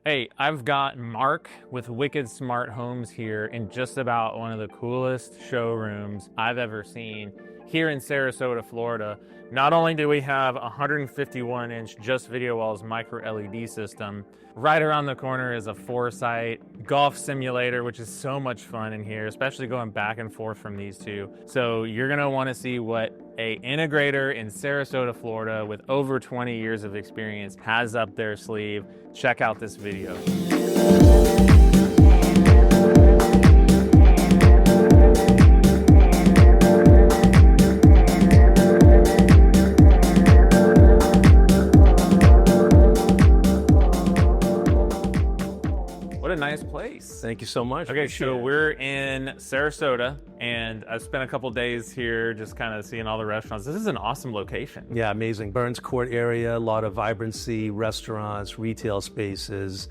Hey, I've got Mark with Wicked Smart Homes here in just about one of the coolest showrooms I've ever seen here in Sarasota, Florida. Not only do we have a 151-inch Just Video Walls MicroLED system, right around the corner is a Foresight golf simulator, which is so much fun in here, especially going back and forth from these two. So you're gonna wanna see what a integrator in Sarasota, Florida with over 20 years of experience has up their sleeve. Check out this video. What a nice place. Thank you so much. Okay, so we're in Sarasota, and I've spent a couple days here just kind of seeing all the restaurants. This is an awesome location. Yeah, amazing. Burns Court area, a lot of vibrancy, restaurants, retail spaces,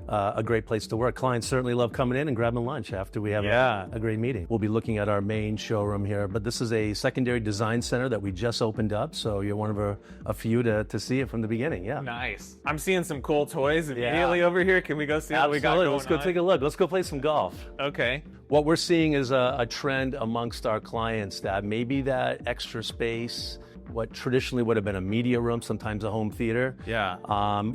a great place to work. Clients certainly love coming in and grabbing lunch after we have a great meeting. We'll be looking at our main showroom here, but this is a secondary design center that we just opened up, so you're one of a few to see it from the beginning, yeah. Nice. I'm seeing some cool toys immediately over here. Can we go see what we got going on? Let's go take a look. Let's go play some golf. Okay. What we're seeing is a trend amongst our clients that maybe that extra space, what traditionally would have been a media room, sometimes a home theater. Yeah.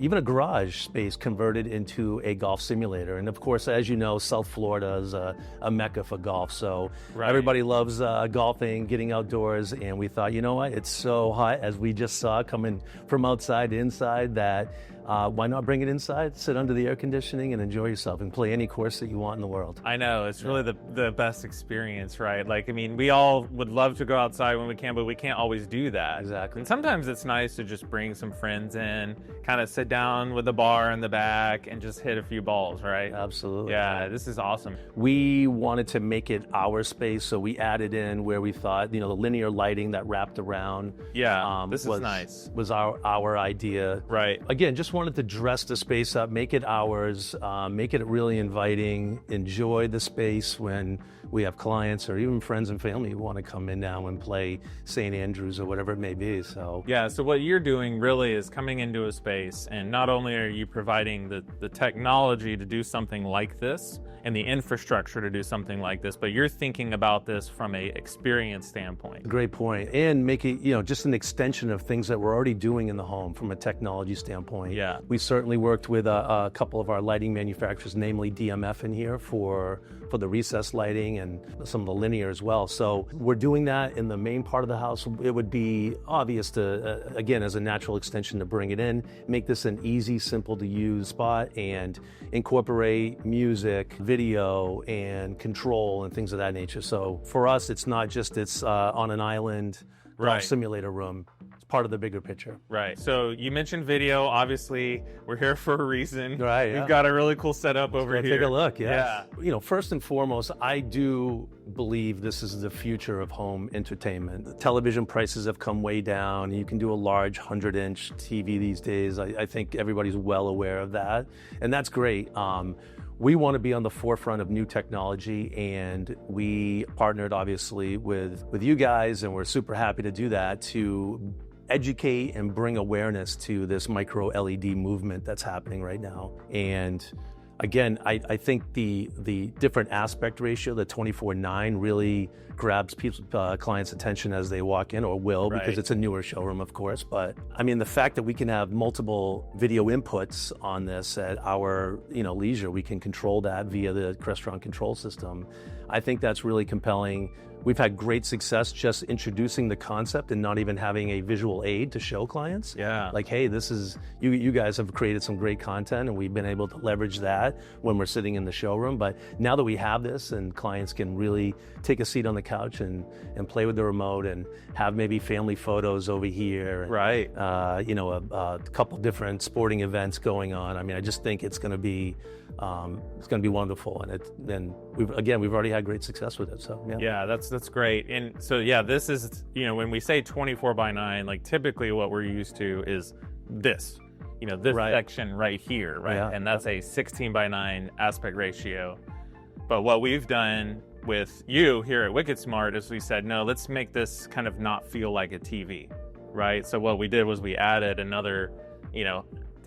Even a garage space converted into a golf simulator. And of course, as you know, South Florida is a mecca for golf. So everybody loves golfing, getting outdoors. And we thought, you know what, it's so hot, as we just saw coming from outside to inside, that why not bring it inside, sit under the air conditioning and enjoy yourself and play any course that you want in the world. I know, it's really the best experience, right? Like, I mean, we all would love to go outside when we can, but we can't always do that. Exactly. And sometimes it's nice to just bring some friends in, kind of sit down with a bar in the back and just hit a few balls, right? Absolutely. Yeah, this is awesome. We wanted to make it our space, so we added in where we thought, the linear lighting that wrapped around. Yeah, this is nice. Was our idea. Right. Again, just wanted to dress the space up, make it ours, make it really inviting, enjoy the space when we have clients or even friends and family who want to come in now and play St. Andrews or whatever it may be. So yeah, so what you're doing really is coming into a space, and not only are you providing the technology to do something like this and the infrastructure to do something like this, but you're thinking about this from a experience standpoint. Great point. And make it, just an extension of things that we're already doing in the home from a technology standpoint. Yeah. We certainly worked with a couple of our lighting manufacturers, namely DMF in here for the recessed lighting and some of the linear as well. So we're doing that in the main part of the house. It would be obvious to, again, as a natural extension, to bring it in, make this an easy, simple to use spot, and incorporate music, video, and control and things of that nature. So for us, it's not just on an island golf simulator room. Part of the bigger picture. Right. So you mentioned video. Obviously, we're here for a reason. Right. We've got a really cool setup over here. Take a look. Yeah. First and foremost, I do believe this is the future of home entertainment. The television prices have come way down. You can do a large 100-inch TV these days. I think everybody's well aware of that, and that's great. We want to be on the forefront of new technology, and we partnered obviously with you guys, and we're super happy to do that, to educate and bring awareness to this micro LED movement that's happening right now. And again, I think the different aspect ratio, the 24:9, really grabs clients' attention as they walk in, or will, because it's a newer showroom, of course. But I mean, the fact that we can have multiple video inputs on this at our leisure, we can control that via the Crestron control system. I think that's really compelling. We've had great success just introducing the concept and not even having a visual aid to show clients. Yeah. Like, hey, this is, you guys have created some great content, and we've been able to leverage that when we're sitting in the showroom. But now that we have this, and clients can really take a seat on the couch and play with the remote and have maybe family photos over here. And, a couple different sporting events going on. I mean, I just think it's going to be wonderful, and we've already had great success with it. So yeah, that's great. And so this is when we say 24:9, like typically what we're used to is this, this section right here, right? Yeah. And that's a 16:9 aspect ratio. But what we've done with you here at Wicked Smart is we said, no, let's make this kind of not feel like a TV, right? So what we did was we added another,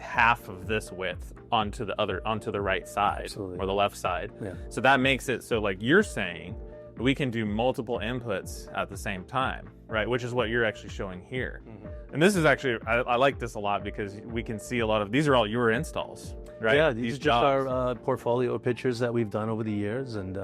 half of this width onto the right side. Absolutely. Or the left side. Yeah. So that makes it so, like you're saying, we can do multiple inputs at the same time, right? Which is what you're actually showing here. Mm-hmm. And this is actually, I like this a lot because we can see a lot of, these are all your installs, right? Yeah, these are just jobs. our portfolio of pictures that we've done over the years, and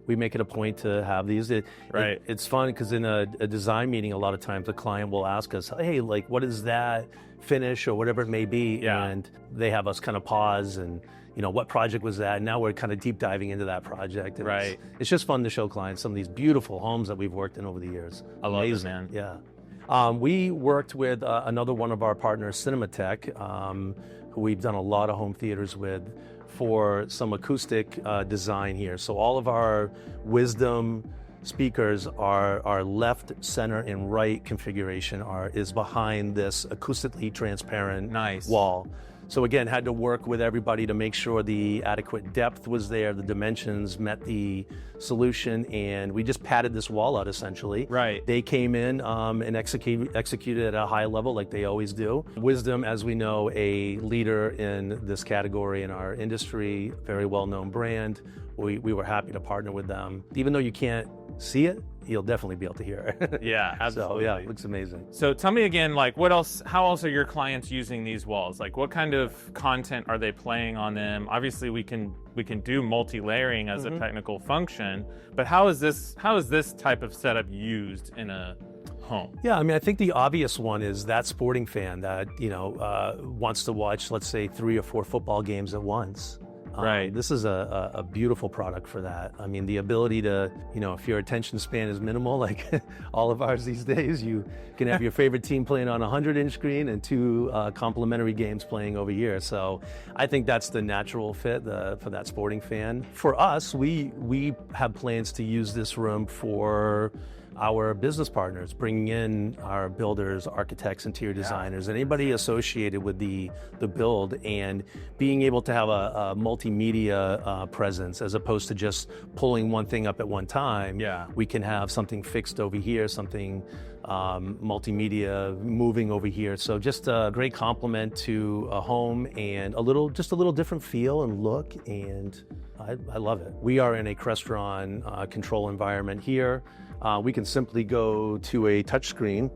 we make it a point to have these. It's fun because in a design meeting, a lot of times the client will ask us, hey, like, what is that finish or whatever it may be? Yeah. And they have us kind of pause and, what project was that? And now we're kind of deep diving into that project. And Right. It's just fun to show clients some of these beautiful homes that we've worked in over the years. I love it, man. Yeah. We worked with another one of our partners, Cinematech, who we've done a lot of home theaters with, for some acoustic design here. So all of our Wisdom speakers are left, center, and right configuration is behind this acoustically transparent wall. So again, had to work with everybody to make sure the adequate depth was there, the dimensions met the solution, and we just padded this wall out essentially. Right. They came in and executed at a high level like they always do. Wisdom, as we know, a leader in this category in our industry, very well-known brand. We were happy to partner with them. Even though you can't see it, you'll definitely be able to hear it. Yeah, absolutely. So yeah, it looks amazing. So tell me again, like how else are your clients using these walls? Like what kind of content are they playing on them? Obviously we can do multi-layering as a technical function, but how is this type of setup used in a home? Yeah, I mean, I think the obvious one is that sporting fan that, wants to watch, let's say, 3 or 4 football games at once. Right. This is a beautiful product for that. I mean, the ability to, if your attention span is minimal, like all of ours these days, you can have your favorite team playing on a 100-inch screen and 2 complementary games playing over here. So I think that's the natural fit for that sporting fan. For us, we have plans to use this room for our business partners, bringing in our builders, architects, interior designers, and anybody associated with the build, and being able to have a multimedia presence as opposed to just pulling one thing up at one time. Yeah. We can have something fixed over here, something multimedia moving over here. So just a great complement to a home and a little different feel and look, and I love it. We are in a Crestron control environment here. We can simply go to a touchscreen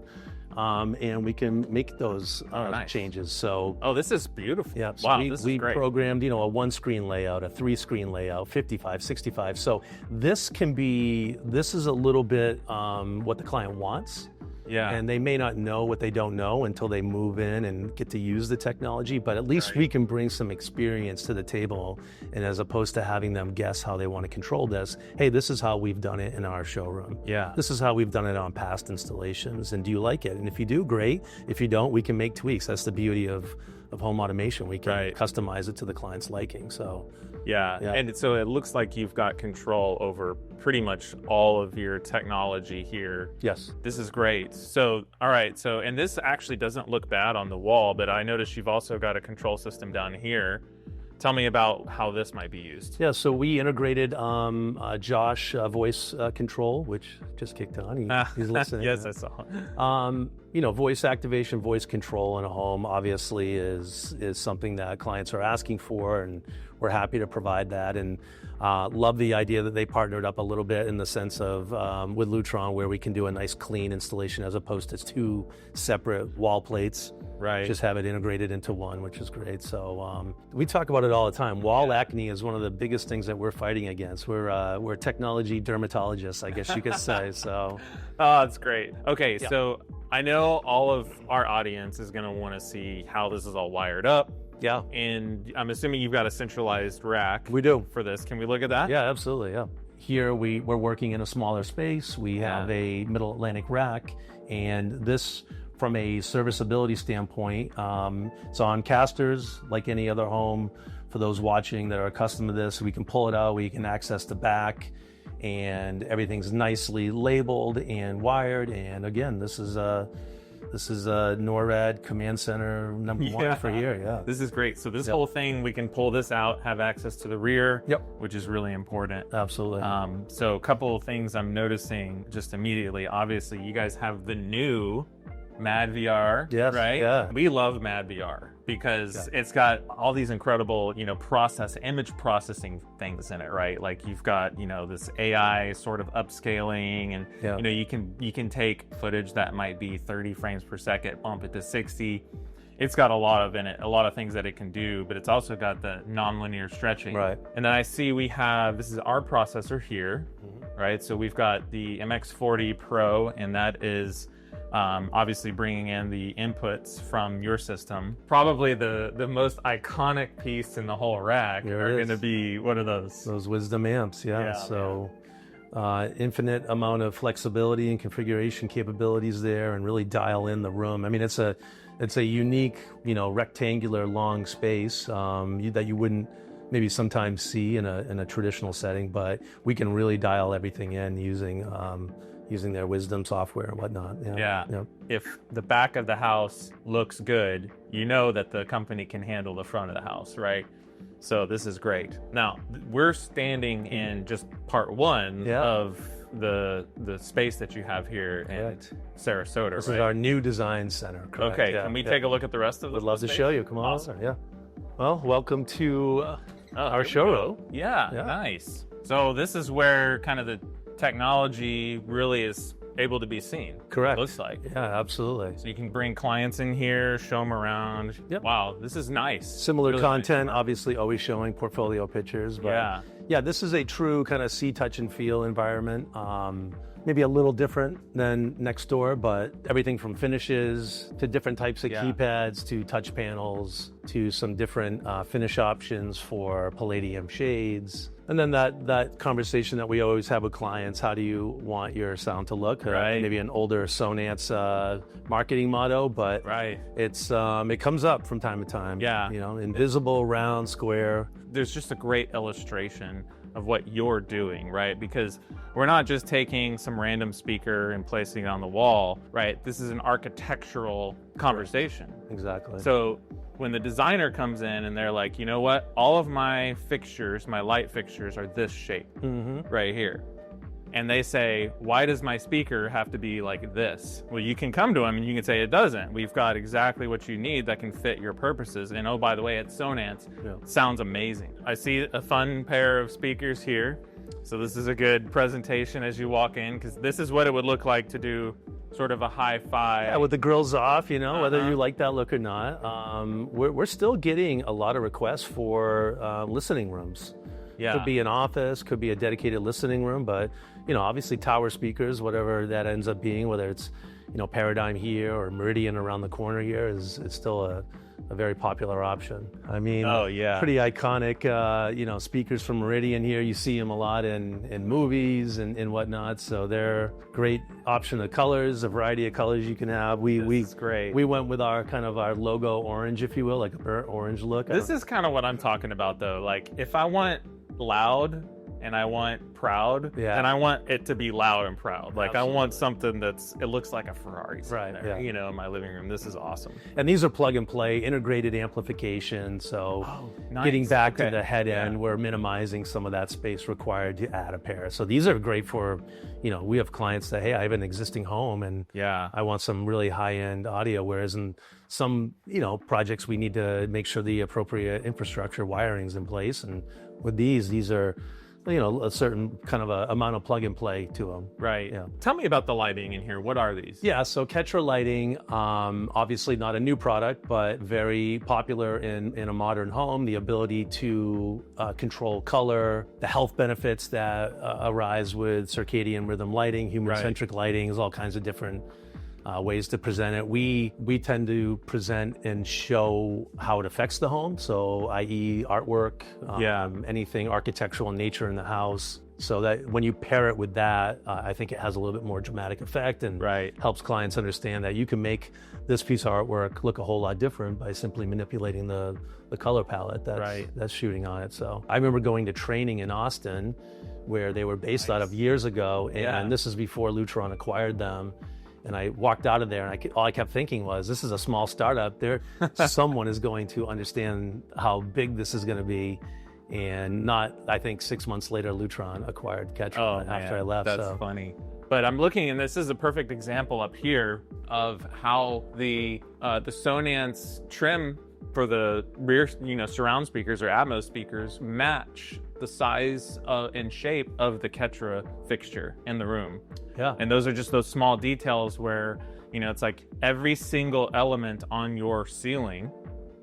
and we can make those changes. So, this is beautiful. Yeah, so wow, this is great. Programmed, a 1-screen layout, a 3-screen layout, 55, 65. So this is a little bit what the client wants. Yeah. And they may not know what they don't know until they move in and get to use the technology, but at least we can bring some experience to the table. And as opposed to having them guess how they want to control this, hey, this is how we've done it in our showroom. Yeah. This is how we've done it on past installations. And do you like it? And if you do, great. If you don't, we can make tweaks. That's the beauty of home automation. We can customize it to the client's liking. So yeah. And so it looks like you've got control over pretty much all of your technology here. Yes. This is great. So, all right. So, and this actually doesn't look bad on the wall, but I noticed you've also got a control system down here. Tell me about how this might be used. Yeah, so we integrated Josh voice control, which just kicked on. He's listening. Yes, I saw. Voice activation, voice control in a home obviously is something that clients are asking for, and we're happy to provide that. And love the idea that they partnered up a little bit in the sense of with Lutron, where we can do a nice clean installation as opposed to 2 separate wall plates. Right. Just have it integrated into one, which is great. So we talk about it all the time. Wall acne is one of the biggest things that we're fighting against. We're technology dermatologists, I guess you could say. So. Oh, that's great. Okay, so I know all of our audience is going to want to see how this is all wired up. Yeah. And I'm assuming you've got a centralized rack. We do. For this. Can we look at that? Yeah, absolutely. Yeah. Here we're working in a smaller space. We have a middle Atlantic rack, and this, from a serviceability standpoint, it's on casters like any other home. For those watching that are accustomed to this, we can pull it out, we can access the back, and everything's nicely labeled and wired. And again, this is a NORAD command center number 1 for here. Yeah, this is great. So this whole thing, we can pull this out, have access to the rear, which is really important. Absolutely. So a couple of things I'm noticing just immediately. Obviously, you guys have the new Mad VR, right? Yeah. We love Mad VR. because it's got all these incredible, image processing things in it, right? Like you've got, this AI sort of upscaling, and you can take footage that might be 30 frames per second, bump it to 60. It's got a lot of things that it can do, but it's also got the nonlinear stretching. Right. And then I see this is our processor here, right? So we've got the MX40 Pro, and that is obviously bringing in the inputs from your system. Probably the most iconic piece in the whole rack are going to be, what are those? Those Wisdom amps, so infinite amount of flexibility and configuration capabilities there, and really dial in the room. I mean, it's a unique, rectangular long space that you wouldn't maybe sometimes see in a traditional setting, but we can really dial everything in using their Wisdom software and whatnot. If the back of the house looks good, that the company can handle the front of the house, right? So this is great. Now, we're standing in just part one of the space that you have here in Sarasota, This is our new design center. Correct. Okay, can we take a look at the rest of the Would love space? to show you. Come on. Awesome. Well, welcome to our showroom. Yeah, nice. So this is where kind of the technology really is able to be seen. Correct. It looks like. Yeah, absolutely. So you can bring clients in here, show them around. Yep. Wow, this is nice. Similar really content, nice. obviously always showing portfolio pictures. But this is a true kind of see, touch, and feel environment. Maybe a little different than next door, but everything from finishes to different types of keypads to touch panels to some different finish options for Palladium shades. And then that conversation that we always have with clients: how do you want your sound to look? Right. Maybe an older Sonance marketing motto, but it comes up from time to time. Yeah. Invisible, round, square. There's just a great illustration of what you're doing, right? Because we're not just taking some random speaker and placing it on the wall, right? This is an architectural conversation. Exactly. So when the designer comes in and they're like, you know what? All of my fixtures, my light fixtures are this shape right here. And they say, why does my speaker have to be like this? Well, you can come to them and you can say it doesn't. We've got exactly what you need that can fit your purposes. And oh, by the way, it's Sonance. It sounds amazing. I see a fun pair of speakers here. So this is a good presentation as you walk in, because this is what it would look like to do sort of a hi-fi. Yeah, with the grills off, whether you like that look or not. We're still getting a lot of requests for listening rooms. Yeah. Could be an office, could be a dedicated listening room, but obviously tower speakers, whatever that ends up being, whether it's Paradigm here or Meridian around the corner here, is still a very popular option. I mean, pretty iconic, speakers from Meridian here. You see them a lot in movies and whatnot. So they're great option of colors, a variety of colors you can have. This is great. We went with our logo orange, if you will, like a burnt orange look. This is kind of what I'm talking about, though. Like, if I want loud and I want proud, then I want it to be loud and proud. Like, absolutely. I want something it looks like a Ferrari there, in my living room. This is awesome. And these are plug and play, integrated amplification. So getting back to the head end, we're minimizing some of that space required to add a pair. So these are great for, we have clients that, hey, I have an existing home and I want some really high-end audio, whereas in some, projects we need to make sure the appropriate infrastructure wiring's in place. And with these are, a certain kind of a amount of plug and play to them. Right. Yeah. Tell me about the lighting in here. What are these? Yeah, so Ketra lighting, obviously not a new product, but very popular in a modern home. The ability to control color, the health benefits that arise with circadian rhythm lighting, human-centric lighting, is all kinds of different ways to present it. We tend to present and show how it affects the home, so i.e. artwork, anything architectural in nature in the house, so that when you pair it with that, I think it has a little bit more dramatic effect and helps clients understand that you can make this piece of artwork look a whole lot different by simply manipulating the color palette that's shooting on it. So I remember going to training in Austin where they were based out of years ago, and this is before Lutron acquired them. And I walked out of there, and all I kept thinking was, this is a small startup. Someone is going to understand how big this is going to be. And I think 6 months later, Lutron acquired Ketra after I left. That's funny. But I'm looking, and this is a perfect example up here of how the Sonance trim for the rear, surround speakers or Atmos speakers match the size and shape of the Ketra fixture in the room. Yeah. And those are just those small details where, it's like every single element on your ceiling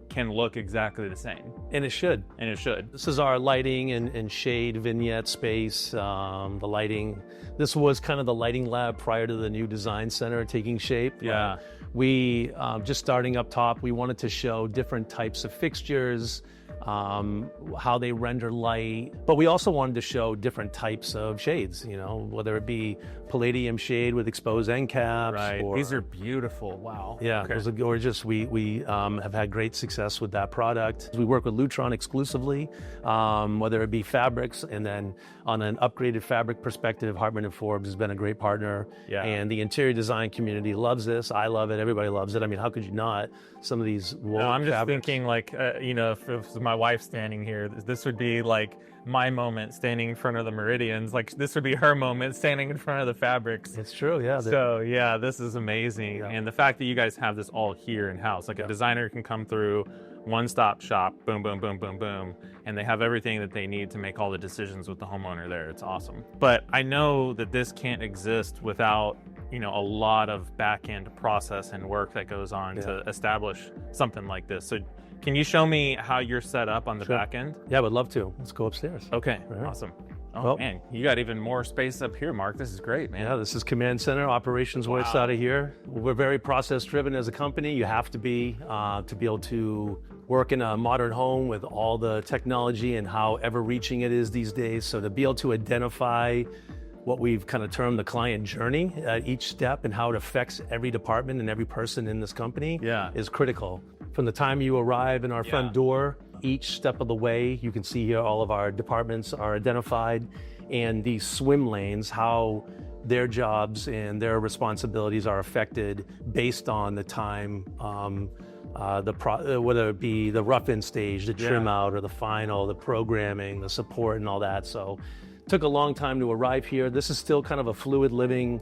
can look exactly the same. And it should. And it should. This is our lighting and shade vignette space, the lighting. This was kind of the lighting lab prior to the new design center taking shape. Yeah. We, just starting up top, we wanted to show different types of fixtures, how they render light, but we also wanted to show different types of shades, whether it be palladium shade with exposed end caps. Right. Or, these are beautiful. Wow. Yeah, Okay. those are gorgeous. We have had great success with that product. We work with Lutron exclusively, whether it be fabrics, and then on an upgraded fabric perspective, Hartman and Forbes has been a great partner. Yeah. And the interior design community loves this. I love it. Everybody loves it. I mean, how could you not? Some of these wool No, I'm just fabrics. thinking like, if it was my wife standing here, this would be like my moment standing in front of the Meridians. Like this would be her moment standing in front of the fabrics. It's true, yeah. So yeah, this is amazing. Yeah. And the fact that you guys have this all here in house, like a designer can come through, one-stop shop, boom, boom, boom, boom, boom, and they have everything that they need to make all the decisions with the homeowner there. It's awesome. But I know that this can't exist without, a lot of back-end process and work that goes on to establish something like this. So can you show me how you're set up on the back end? Yeah, I would love to. Let's go upstairs. Okay, Right. awesome. Oh Well- man, you got even more space up here, Mark. This is great, man. Yeah, this is Command Center, operations works out of here. We're very process driven as a company. You have to be able to work in a modern home with all the technology and how ever reaching it is these days. So to be able to identify what we've kind of termed the client journey at each step and how it affects every department and every person in this company is critical. From the time you arrive in our front door, each step of the way, you can see here all of our departments are identified, and these swim lanes, how their jobs and their responsibilities are affected based on the time, whether it be the rough-in stage, the trim out, or the final, the programming, the support, and all that. So took a long time to arrive here. This is still kind of a fluid living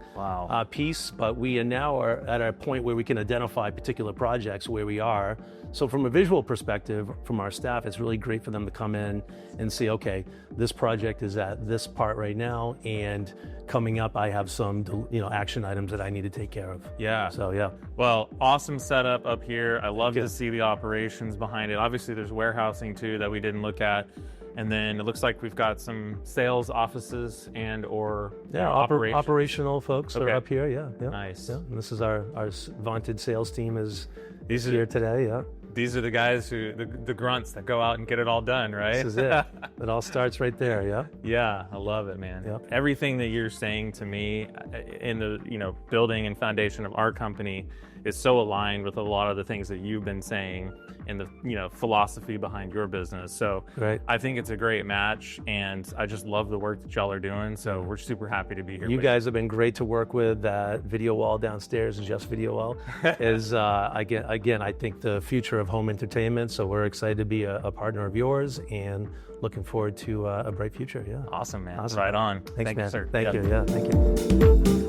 piece, but we are now at a point where we can identify particular projects where we are. So from a visual perspective, from our staff, it's really great for them to come in and see, okay, this project is at this part right now, and coming up, I have some, action items that I need to take care of. Yeah. So yeah. Well, awesome setup up here. I love to see the operations behind it. Obviously, there's warehousing too that we didn't look at. And then it looks like we've got some sales offices and or operational folks are up here. Yeah. Nice. Yeah. And this is our vaunted sales team is These are here today. Yeah. These are the guys the grunts that go out and get it all done, right? This is it. It all starts right there. Yeah. Yeah, I love it, man. Yep. Everything that you're saying to me in the building and foundation of our company is so aligned with a lot of the things that you've been saying and the philosophy behind your business. So Right. I think it's a great match, and I just love the work that y'all are doing. So we're super happy to be here. You guys have been great to work with. That video wall downstairs is just video wall. Is again, I think the future of home entertainment. So we're excited to be a partner of yours and looking forward to a bright future. Yeah. Awesome, man. Awesome. Right on. Thanks, Thank man. you, sir. Thank you. Yeah. Thank you.